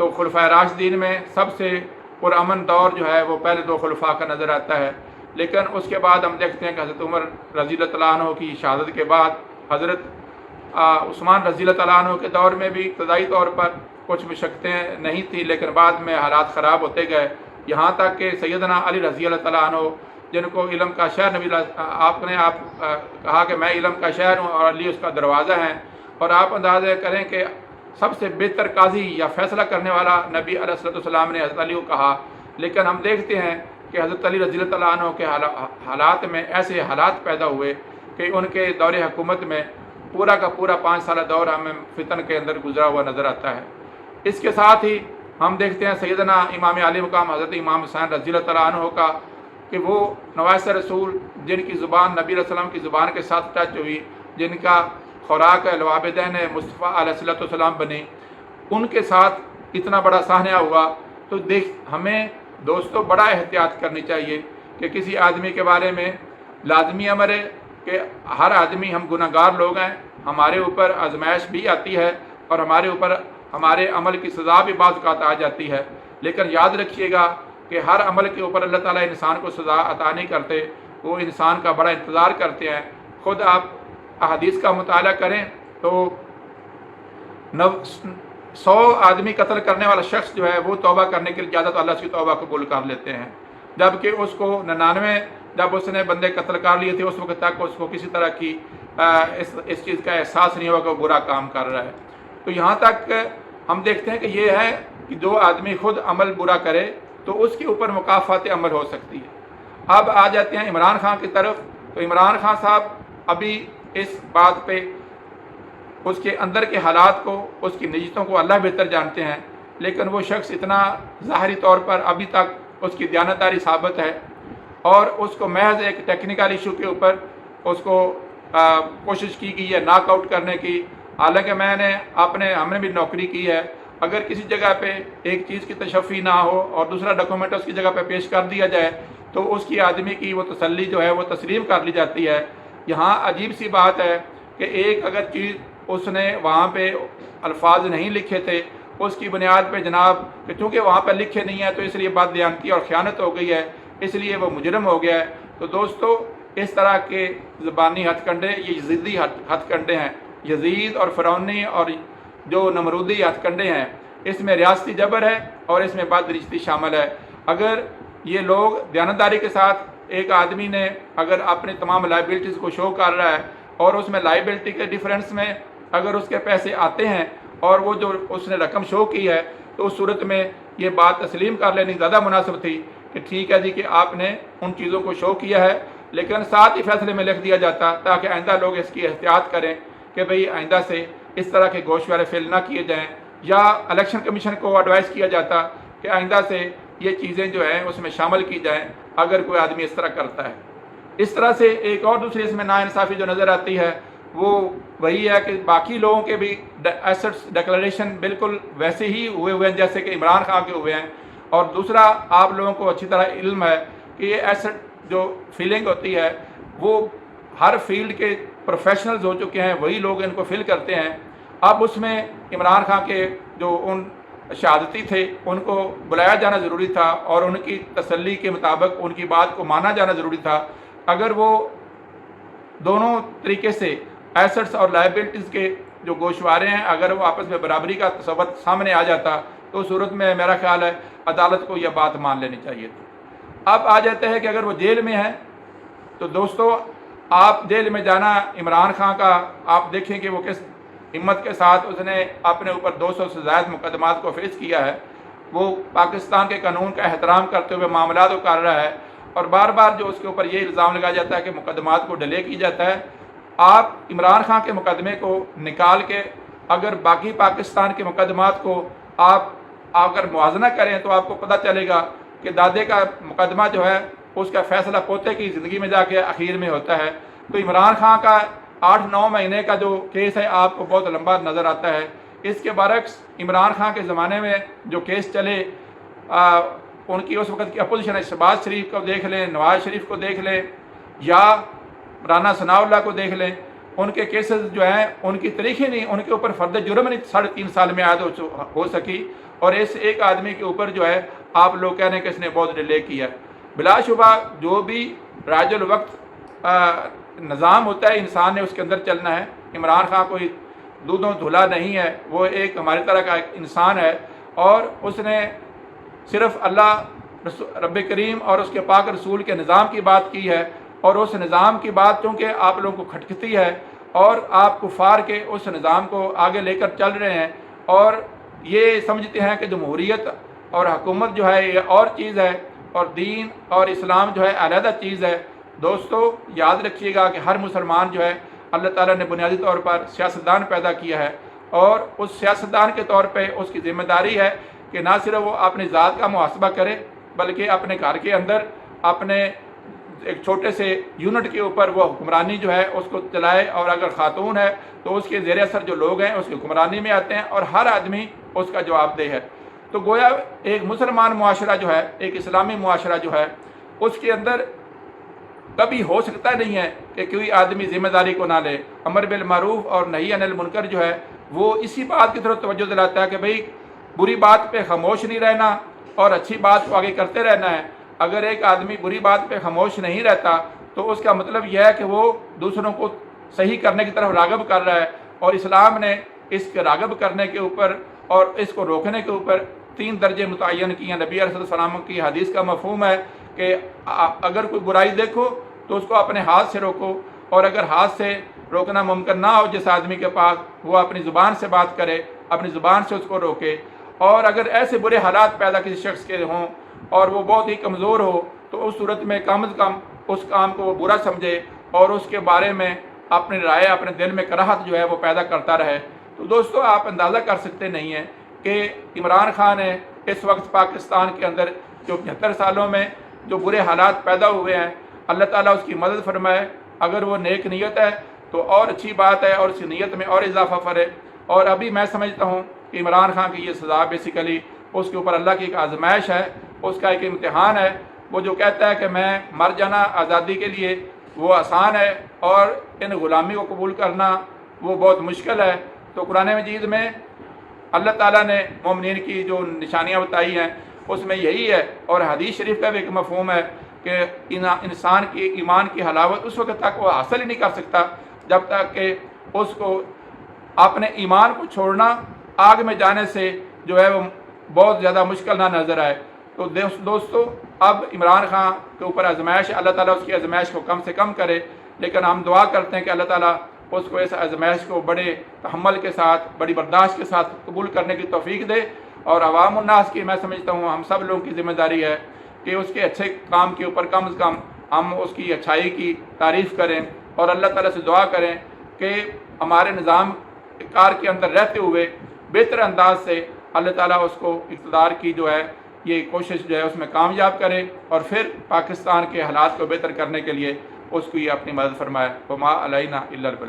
تو خلفائے راشدین میں سب سے پرامن دور جو ہے وہ پہلے 2 خلفاء کا نظر آتا ہے، لیکن اس کے بعد ہم دیکھتے ہیں کہ حضرت عمر رضی اللہ تعالیٰ عنہ کی شہادت کے بعد حضرت عثمان رضی اللہ تعالیٰ عنہ کے دور میں بھی ابتدائی طور پر کچھ مشقتیں نہیں تھیں، لیکن بعد میں حالات خراب ہوتے گئے، یہاں تک کہ سیدنا علی رضی اللہ تعالیٰ عنہ جن کو علم کا شہر نبی آپ نے کہا کہ میں علم کا شہر ہوں اور علی اس کا دروازہ ہیں، اور آپ اندازہ کریں کہ سب سے بہتر قاضی یا فیصلہ کرنے والا نبی علیہ السلام نے حضرت علی کو کہا، لیکن ہم دیکھتے ہیں کہ حضرت علی رضی اللہ تعالیٰ عنہ کے حالات میں ایسے حالات پیدا ہوئے کہ ان کے دور حکومت میں پورا کا پورا 5 سالہ دور ہمیں فتن کے اندر گزرا ہوا نظر آتا ہے۔ اس کے ساتھ ہی ہم دیکھتے ہیں سیدنا امام عالی مقام حضرت امام حسین رضی اللہ تعالیٰ عنہ کا کہ وہ نوائس رسول جن کی زبان نبی علیہ السلام کی زبان کے ساتھ ٹچ ہوئی، جن کا خوراک الوابدین مصطفیٰ علیہ السلام بنے، ان کے ساتھ اتنا بڑا سانحہ ہوا، تو ہمیں دوستوں بڑا احتیاط کرنی چاہیے کہ کسی آدمی کے بارے میں لازمی امر ہے کہ ہر آدمی ہم گناہ گار لوگ ہیں، ہمارے اوپر آزمائش بھی آتی ہے اور ہمارے اوپر ہمارے عمل کی سزا بھی بعض اوقات آ جاتی ہے، لیکن یاد رکھیے گا کہ ہر عمل کے اوپر اللہ تعالیٰ انسان کو سزا عطا نہیں کرتے، وہ انسان کا بڑا انتظار کرتے ہیں۔ خود آپ احادیث کا مطالعہ کریں تو 100 آدمی قتل کرنے والا شخص جو ہے وہ توبہ کرنے کے لیے زیادہ تو اللہ سے توبہ قبول کر لیتے ہیں، جبکہ اس کو 99 جب اس نے بندے قتل کر لیے تھے اس وقت تک اس کو کسی طرح کی اس چیز کا احساس نہیں ہوا کہ وہ برا کام کر رہا ہے۔ تو یہاں تک ہم دیکھتے ہیں کہ یہ ہے کہ جو آدمی خود عمل برا کرے تو اس کے اوپر مکافات عمل ہو سکتی ہے۔ اب آ جاتے ہیں عمران خان کی طرف، تو عمران خان صاحب ابھی اس بات پہ اس کے اندر کے حالات کو، اس کی نیتوں کو اللہ بہتر جانتے ہیں، لیکن وہ شخص اتنا ظاہری طور پر ابھی تک اس کی دیانتداری ثابت ہے، اور اس کو محض ایک ٹیکنیکل ایشو کے اوپر اس کو کوشش کی گئی ہے ناک آؤٹ کرنے کی، حالانکہ ہم نے بھی نوکری کی ہے، اگر کسی جگہ پہ ایک چیز کی تشفی نہ ہو اور دوسرا ڈاکومنٹ اس کی جگہ پہ پیش کر دیا جائے تو اس کی آدمی کی وہ تسلی جو ہے وہ تسلیم کر لی جاتی ہے۔ یہاں عجیب سی بات ہے کہ ایک اگر چیز اس نے وہاں پہ الفاظ نہیں لکھے تھے، اس کی بنیاد پہ جناب کہ چونکہ وہاں پہ لکھے نہیں ہیں تو اس لیے بد دیانتی اور خیانت ہو گئی ہے، اس لیے وہ مجرم ہو گیا ہے۔ تو دوستو اس طرح کے زبانی ہتھ کنڈے یہ یزیدی ہتھ کنڈے ہیں، یزید اور فرعونی اور جو نمرودی ہتھ کنڈے ہیں، اس میں ریاستی جبر ہے اور اس میں بد رشتی شامل ہے۔ اگر یہ لوگ دیانتداری کے ساتھ ایک آدمی نے اگر اپنی تمام لائبلٹیز کو شو کر رہا ہے اور اس میں لائبلٹی کے ڈیفرنس میں اگر اس کے پیسے آتے ہیں اور وہ جو اس نے رقم شو کی ہے تو اس صورت میں یہ بات تسلیم کر لینی زیادہ مناسب تھی کہ ٹھیک ہے جی کہ آپ نے ان چیزوں کو شو کیا ہے، لیکن ساتھ ہی فیصلے میں لکھ دیا جاتا تاکہ آئندہ لوگ اس کی احتیاط کریں کہ بھئی آئندہ سے اس طرح کے گوشت والے فعل نہ کیے جائیں، یا الیکشن کمیشن کو ایڈوائز کیا جاتا کہ آئندہ سے یہ چیزیں جو ہیں اس میں شامل کی جائیں اگر کوئی آدمی اس طرح کرتا ہے۔ اس طرح سے ایک اور دوسری اس میں ناانصافی جو نظر آتی ہے وہ وہی ہے کہ باقی لوگوں کے بھی ایسٹس ڈکلریشن بالکل ویسے ہی ہوئے ہیں جیسے کہ عمران خان کے ہوئے ہیں، اور دوسرا آپ لوگوں کو اچھی طرح علم ہے کہ یہ ایسٹ جو فیلنگ ہوتی ہے وہ ہر فیلڈ کے پروفیشنلز ہو چکے ہیں، وہی لوگ ان کو فل کرتے ہیں۔ اب اس میں عمران خان کے جو ان شہادتی تھے ان کو بلایا جانا ضروری تھا اور ان کی تسلی کے مطابق ان کی بات کو مانا جانا ضروری تھا۔ اگر وہ دونوں طریقے سے ایسٹس اور لائبلٹیز کے جو گوشوارے ہیں اگر وہ آپس میں برابری کا تصور سامنے آ جاتا تو صورت میں میرا خیال ہے عدالت کو یہ بات مان لینی چاہیے تھی۔ اب آ جاتا ہے کہ اگر وہ جیل میں ہے تو دوستو آپ جیل میں جانا عمران خان کا آپ دیکھیں کہ وہ کس ہمت کے ساتھ اس نے اپنے اوپر 200 سے زائد مقدمات کو فیس کیا ہے، وہ پاکستان کے قانون کا احترام کرتے ہوئے معاملات کو کر رہا ہے، اور بار بار جو اس کے اوپر یہ الزام لگایا جاتا ہے کہ مقدمات کو ڈیلے کی جاتا ہے۔ آپ عمران خان کے مقدمے کو نکال کے اگر باقی پاکستان کے مقدمات کو آپ اگر موازنہ کریں تو آپ کو پتہ چلے گا کہ دادے کا مقدمہ جو ہے اس کا فیصلہ پوتے کی زندگی میں جا کے اخیر میں ہوتا ہے۔ تو عمران خان کا 8-9 مہینے کا جو کیس ہے آپ کو بہت لمبا نظر آتا ہے۔ اس کے برعکس عمران خان کے زمانے میں جو کیس چلے ان کی اس وقت کی اپوزیشن ہے، شہباز شریف کو دیکھ لیں، نواز شریف کو دیکھ لیں یا رانا ثناء اللہ کو دیکھ لیں، ان کے کیسز جو ہیں ان کی تاریخی نہیں، ان کے اوپر فرد جرم نہیں 3.5 سال میں عائد ہو سکی، اور اس ایک آدمی کے اوپر جو ہے آپ لوگ کہہ رہے ہیں کہ اس نے بہت ڈیلے کیا ہے۔ بلا شبہ جو بھی راج الوقت نظام ہوتا ہے انسان نے اس کے اندر چلنا ہے۔ عمران خان کوئی دودھوں دھلا نہیں ہے، وہ ایک ہماری طرح کا ایک انسان ہے، اور اس نے صرف اللہ رب کریم اور اس کے پاک رسول کے نظام کی بات کی ہے، اور اس نظام کی بات چونکہ آپ لوگوں کو کھٹکتی ہے اور آپ کفار کے اس نظام کو آگے لے کر چل رہے ہیں، اور یہ سمجھتے ہیں کہ جمہوریت اور حکومت جو ہے یہ اور چیز ہے اور دین اور اسلام جو ہے علیحدہ چیز ہے۔ دوستو یاد رکھیے گا کہ ہر مسلمان جو ہے اللہ تعالیٰ نے بنیادی طور پر سیاستدان پیدا کیا ہے، اور اس سیاستدان کے طور پہ اس کی ذمہ داری ہے کہ نہ صرف وہ اپنی ذات کا محاسبہ کرے بلکہ اپنے گھر کے اندر اپنے ایک چھوٹے سے یونٹ کے اوپر وہ حکمرانی جو ہے اس کو چلائے، اور اگر خاتون ہے تو اس کے زیر اثر جو لوگ ہیں اس کی حکمرانی میں آتے ہیں، اور ہر آدمی اس کا جواب دہ ہے۔ تو گویا ایک مسلمان معاشرہ جو ہے، ایک اسلامی معاشرہ جو ہے، اس کے اندر کبھی ہو سکتا نہیں ہے کہ کوئی آدمی ذمہ داری کو نہ لے۔ امر بالمعروف اور نہی عن المنکر جو ہے وہ اسی بات کی طرف توجہ دلاتا ہے کہ بھئی بری بات پہ خاموش نہیں رہنا اور اچھی بات کو آگے کرتے رہنا ہے۔ اگر ایک آدمی بری بات پہ خاموش نہیں رہتا تو اس کا مطلب یہ ہے کہ وہ دوسروں کو صحیح کرنے کی طرف راغب کر رہا ہے، اور اسلام نے اس کے راغب کرنے کے اوپر اور اس کو روکنے کے اوپر 3 درجے متعین کیے ہیں۔ نبی علیہ السلام کی حدیث کا مفہوم ہے کہ اگر کوئی برائی دیکھو تو اس کو اپنے ہاتھ سے روکو، اور اگر ہاتھ سے روکنا ممکن نہ ہو جس آدمی کے پاس، وہ اپنی زبان سے بات کرے، اپنی زبان سے اس کو روکے، اور اگر ایسے برے حالات پیدا کسی شخص کے ہوں اور وہ بہت ہی کمزور ہو تو اس صورت میں کم از کم اس کام کو وہ برا سمجھے اور اس کے بارے میں اپنی رائے، اپنے دل میں کراہت جو ہے وہ پیدا کرتا رہے۔ تو دوستو آپ اندازہ کر سکتے نہیں ہیں کہ عمران خان نے اس وقت پاکستان کے اندر جو 75 سالوں میں جو برے حالات پیدا ہوئے ہیں، اللہ تعالیٰ اس کی مدد فرمائے۔ اگر وہ نیک نیت ہے تو اور اچھی بات ہے، اور اس کی نیت میں اور اضافہ فرے۔ اور ابھی میں سمجھتا ہوں کہ عمران خان کی یہ سزا بیسیکلی اس کے اوپر اللہ کی ایک آزمائش ہے، اس کا ایک امتحان ہے۔ وہ جو کہتا ہے کہ میں مر جانا آزادی کے لیے وہ آسان ہے، اور ان غلامی کو قبول کرنا وہ بہت مشکل ہے۔ تو قرآن مجید میں اللہ تعالیٰ نے مومنین کی جو نشانیاں بتائی ہیں اس میں یہی ہے، اور حدیث شریف کا بھی ایک مفہوم ہے کہ انسان کی ایمان کی حلاوت اس وقت تک وہ حاصل ہی نہیں کر سکتا جب تک کہ اس کو اپنے ایمان کو چھوڑنا آگ میں جانے سے جو ہے وہ بہت زیادہ مشکل نہ نظر آئے۔ تو دوستو اب عمران خان کے اوپر آزمائش، اللہ تعالیٰ اس کی آزمائش کو کم سے کم کرے، لیکن ہم دعا کرتے ہیں کہ اللہ تعالیٰ اس کو اس آزمائش کو بڑے تحمل کے ساتھ، بڑی برداشت کے ساتھ قبول کرنے کی توفیق دے۔ اور عوام الناس کی میں سمجھتا ہوں ہم سب لوگوں کی ذمہ داری ہے کہ اس کے اچھے کام کے اوپر کم از کم ہم اس کی اچھائی کی تعریف کریں، اور اللہ تعالیٰ سے دعا کریں کہ ہمارے نظام کار کے اندر رہتے ہوئے بہتر انداز سے اللہ تعالیٰ اس کو اقتدار کی جو ہے یہ کوشش جو ہے اس میں کامیاب کرے، اور پھر پاکستان کے حالات کو بہتر کرنے کے لیے اس کو یہ اپنی مدد فرمائے۔ وما علینا الا البلاغ۔